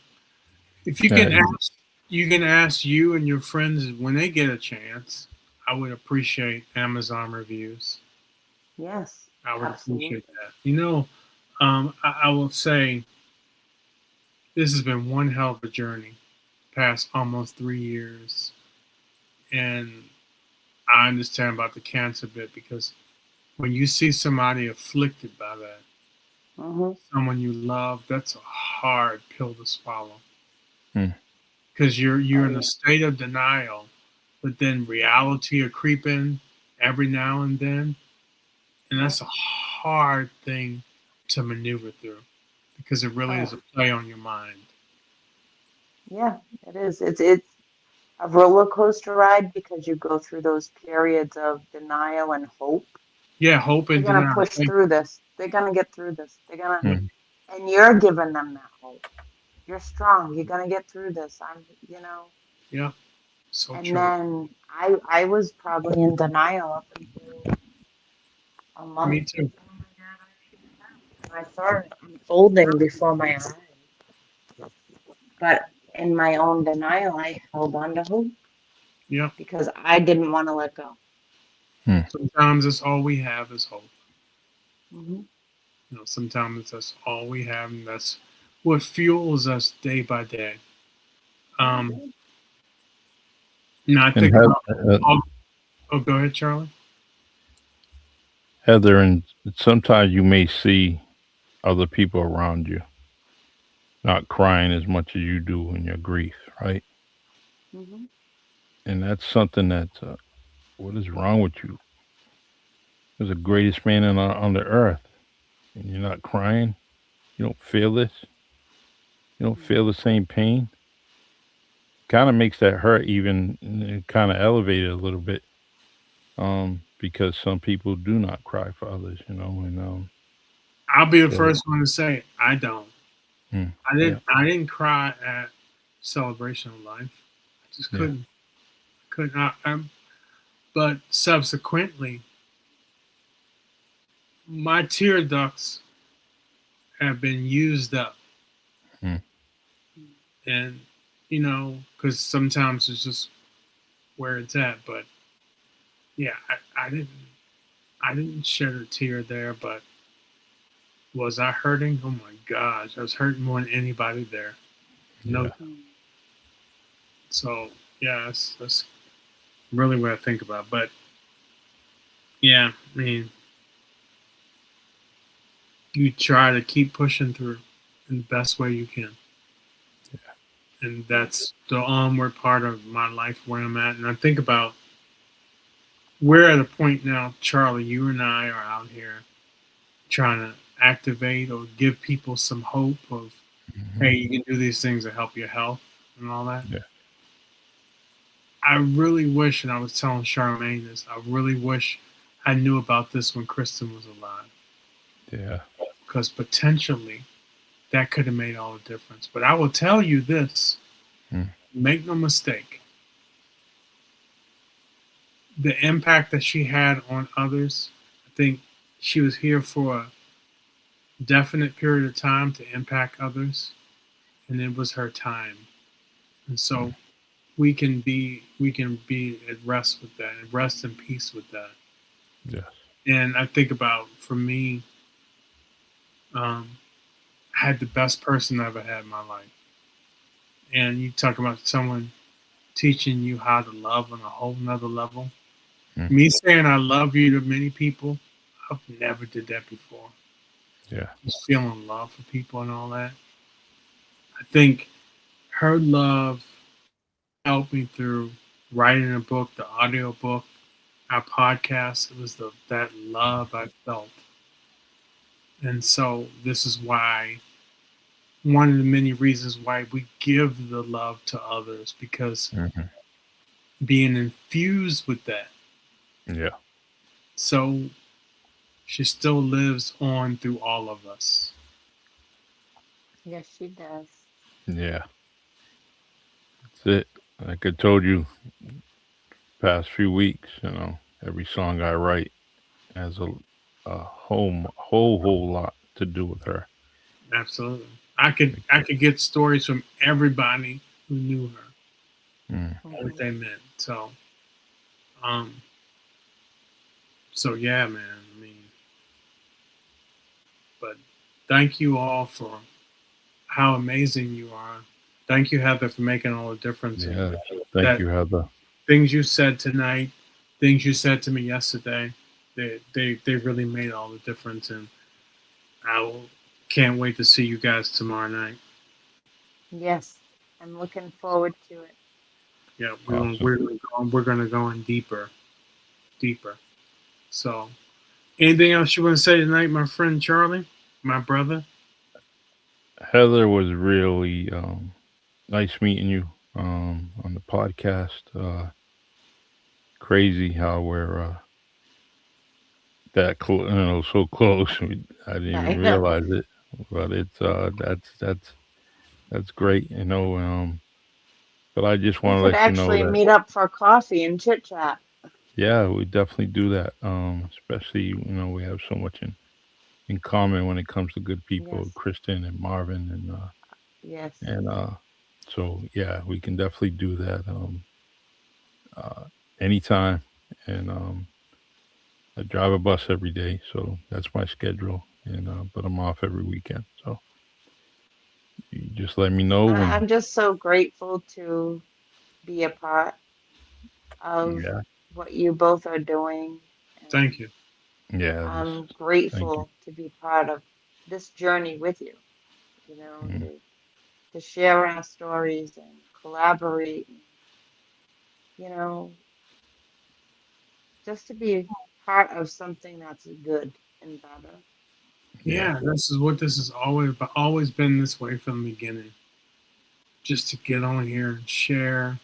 If you can Yeah. ask, you can ask you and your friends when they get a chance. I would appreciate Amazon reviews. Yes, I would appreciate absolutely. that. I will say this has been one hell of a journey. past almost 3 years. And I understand about the cancer bit because when you see somebody afflicted by that, Mm-hmm. someone you love, that's a hard pill to swallow. Mm. Because you're Oh, in a yeah. state of denial, but then reality will creep in every now and then, and that's a hard thing to maneuver through because it really is Oh, a play on your mind. yeah, it is. It's a roller coaster ride because you go through those periods of denial and hope. Yeah, hope They're and gonna denial. push through this. They're gonna get through this. They're gonna, Mm. and you're giving them that hope. You're strong. You're gonna get through this. Yeah, so And true. then I was probably in denial up until a month Me too. before my dad actually passed. And I saw it unfolding before my eyes. But in my own denial, I held on to hope Yeah, because I didn't want to let go. Mm. sometimes that's all we have is hope. Hmm. Sometimes that's all we have, and that's what fuels us day by day. Um, now I And think about. Oh, go ahead, Charlie. Heather, and sometimes you may see other people around you not crying as much as you do in your grief, right? Hmm. And that's something that, what is wrong with you? You're the greatest man on the earth, and you're not crying. You don't feel this. You don't feel the same pain. Kind of makes that hurt even kind of elevated a little bit. Because some people do not cry for others, and I'll be the so first one to say I don't. mm, I yeah, didn't. I didn't cry at Celebration of Life. I just yeah, couldn't. Couldn't. But subsequently, my tear ducts have been used up, mm, and because sometimes it's just where it's at. But yeah, I didn't. I didn't shed a tear there, but was I hurting? Oh my gosh, I was hurting more than anybody there. No. yeah, So yeah, that's really what I think about. But yeah, I mean, you try to keep pushing through in the best way you can. And that's the onward part of my life where I'm at. And I think about we're at a point now, Charlie, you and I are out here trying to activate or give people some hope of, hmm hey, you can do these things to help your health and all that. yeah, I really wish, and I was telling Charmaine this, I really wish I knew about this when Kristen was alive. yeah, Because potentially that could have made all the difference. But I will tell you this, mm, make no mistake, the impact that she had on others, I think she was here for a definite period of time to impact others, and it was her time. And mm, so we can be at rest with that and rest in peace with that. yes, And I think about for me, um, I had the best person I ever had in my life. And you talk about someone teaching you how to love on a whole nother level. mm, Me saying I love you to many people, I've never did that before. yeah, Just feeling love for people and all that. I think her love helped me through writing a book, the audio book, our podcast. It was that love I felt. And so this is why one of the many reasons why we give the love to others because hmm being infused with that. yeah, So she still lives on through all of us. Yes, she does. yeah. That's it. Like I told you, past few weeks, every song I write has a whole lot to do with her. Absolutely. I could get stories from everybody who knew her, Mm, what Hmm. they meant. Um so yeah, man. I mean, but thank you all for how amazing you are. Thank you, Heather, for making all the difference. Yeah. Thank That you, Heather. things you said tonight, things you said to me yesterday, they really made all the difference, and can't wait to see you guys tomorrow night. Yes, I'm looking forward to it. Yeah, Awesome. we're gonna go in deeper. So, anything else you want to say tonight, my friend Charlie, my brother? Heather was really nice meeting you on the podcast. Crazy how we're so close. I didn't I even know. realize it, but it's that's great. But I just We want to could let you know actually that meet up for coffee and chit chat. yeah, we definitely do that. Especially we have so much in common when it comes to good people, Yes, Kristen and Marvin, yes. and so yeah, we can definitely do that uh, anytime. And I drive a bus every day, so that's my schedule. And but I'm off every weekend, so you just let me know when. I'm just so grateful to be a part of Yeah, what you both are doing. And Thank you. yeah. I'm Thank you. grateful to be part of this journey with you, Mm, to share our stories and collaborate, and, you know, just to be part of something that's good and better. yeah, Yeah, this has always been this way from the beginning. Just to get on here and share,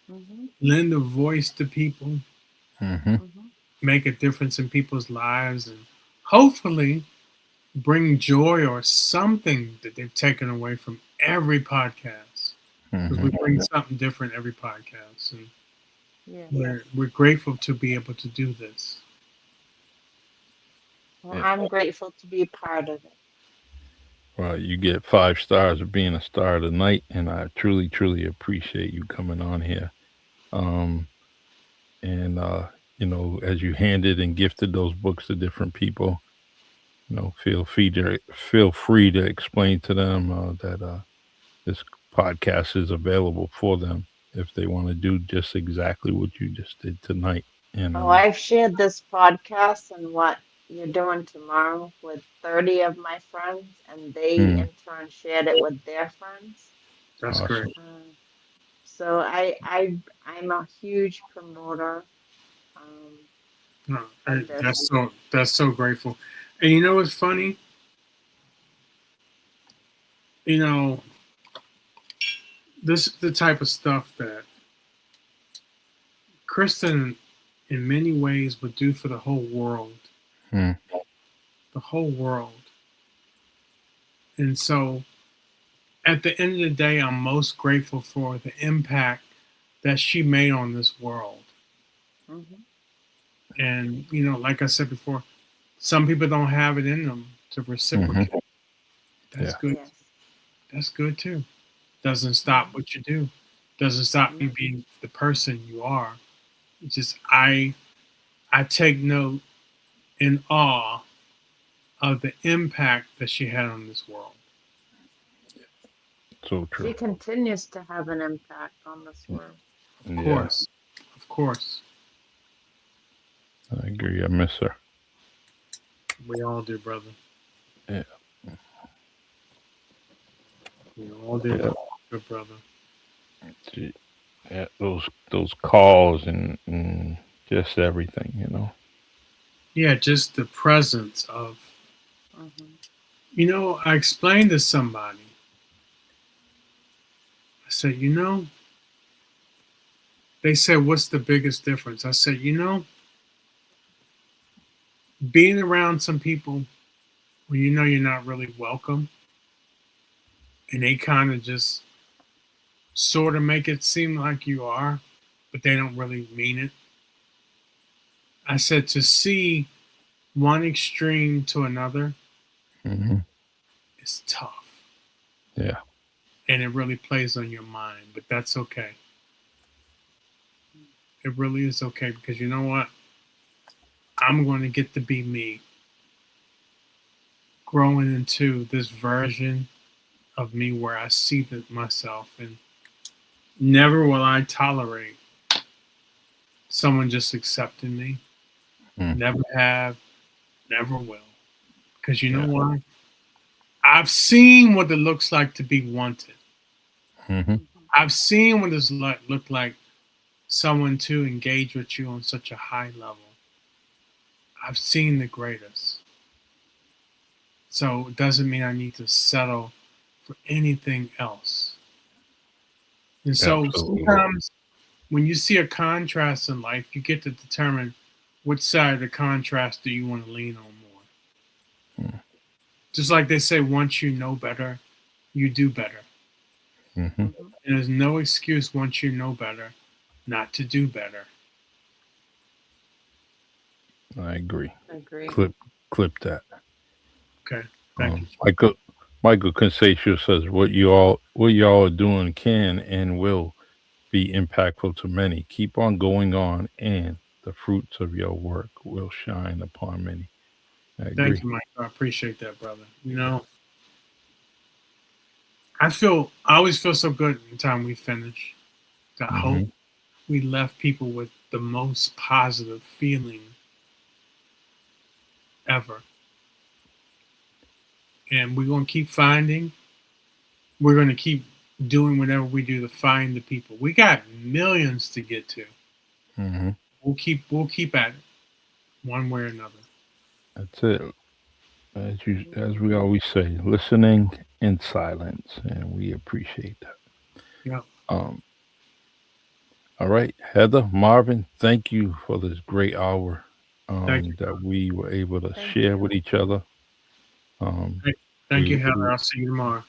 Hmm. lend a voice to people, hmm, Hmm. make a difference in people's lives, and hopefully bring joy or something that they've taken away from every podcast. Because hmm. we bring something different every podcast, and Yes. we're grateful to be able to do this. Well, Yeah. I'm grateful to be part of it. Well, you get 5 stars of being a star tonight, and I truly, truly appreciate you coming on here. Um, and as you handed and gifted those books to different people, feel free to explain to them that this podcast is available for them if they want to do just exactly what you just did tonight. And Oh, I've shared this podcast and what you're doing tomorrow with 30 of my friends, and they mm, in turn shared it with their friends. That's great. awesome. Uh, so I'm a huge promoter um, No, of this. that's so grateful. And you know what's funny? You know, this is the type of stuff that Kristen, in many ways, would do for the whole world. Mm, The whole world. And so, at the end of the day, I'm most grateful for the impact that she made on this world. Hmm. And like I said before, some people don't have it in them to hmm. reciprocate. That's Yeah, good. Yes. That's good too. Doesn't stop Hmm. what you do. Doesn't stop you No. being the person you are. It's just I take note in awe of the impact that she had on this world. so She true. continues to have an impact on this world. Of Yeah, course. Of course. I agree. I miss her. We all do, brother. Yeah, We all do, yeah. good brother. She, yeah, those calls and just everything. Yeah, just the presence of, Hmm. I explained to somebody, I said, they said, what's the biggest difference? I said, being around some people when you know you're not really welcome and they kind of just sort of make it seem like you are, but they don't really mean it. I said, to see one extreme to another Hmm. is tough Yeah. and it really plays on your mind, but that's okay. It really is okay because you know what? I'm going to get to be me, growing into this version of me where I see myself, and never will I tolerate someone just accepting me. Never have, never will. Because you know why? I've seen what it looks like to be wanted. Mm-hmm. I've seen what it's look like someone to engage with you on such a high level. I've seen the greatest. So it doesn't mean I need to settle for anything else. And so sometimes when you see a contrast in life, you get to determine which side of the contrast do you want to lean on more. Just like they say, once you know better, you do better. Mm-hmm. And there's no excuse once you know better not to do better. I agree. Agree. Clip that. Okay. Thank you. Michael Consacio says what y'all are doing can and will be impactful to many. Keep on going on, and the fruits of your work will shine upon many. I agree. Thank you, Mike. I appreciate that, brother. You know, I always feel so good every time we finish. I hope we left people with the most positive feeling ever. And we're going to keep finding. We're going to keep doing whatever we do to find the people. We got millions to get to. Mm-hmm. We'll keep at it, one way or another. That's it. As we always say, listening in silence, and we appreciate that. Yeah. All right, Heather, Marvin, thank you for this great hour Thank you. that we were able to share with each other. Thank you, Heather. I'll see you tomorrow.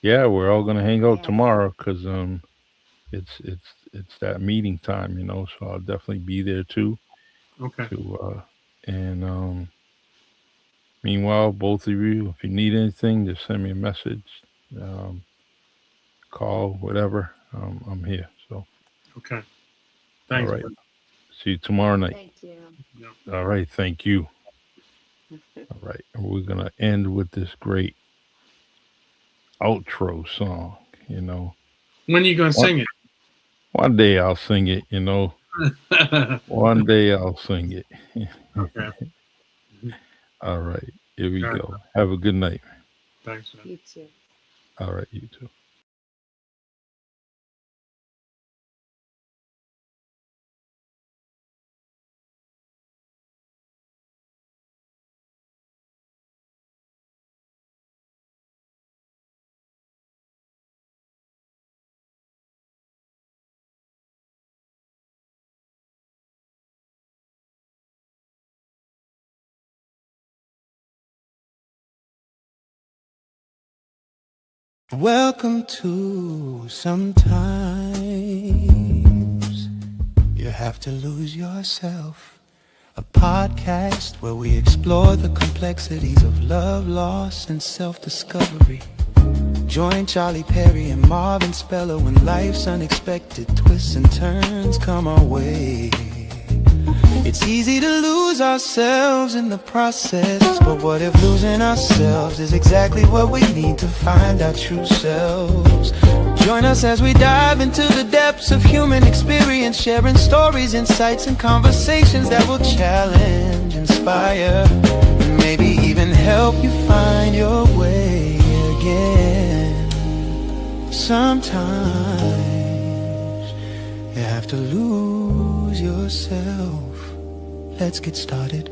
Yeah, we're all gonna hang out Yeah. tomorrow because it's that meeting time, So I'll definitely be there too. Okay. And meanwhile, both of you, if you need anything, just send me a message, call, whatever. I'm here. So Okay. Thanks. all right, see you tomorrow night. Thank you. Yeah. All right, thank you. All right, and we're gonna end with this great outro song. When are you going to One, sing it? one day I'll sing it. One day I'll sing it. Okay. All right, here we All right. go. Have a good night. Thanks, man. You too. All right, you too. Welcome to Sometimes You Have to Lose Yourself, a podcast where we explore the complexities of love, loss, and self-discovery. Join Charlie Perry and Marvin Speller when life's unexpected twists and turns come our way. It's easy to lose ourselves in the process, but what if losing ourselves is exactly what we need to find our true selves? Join us as we dive into the depths of human experience, sharing stories, insights, and conversations that will challenge, inspire, and maybe even help you find your way again. Sometimes you have to lose yourself. Let's get started.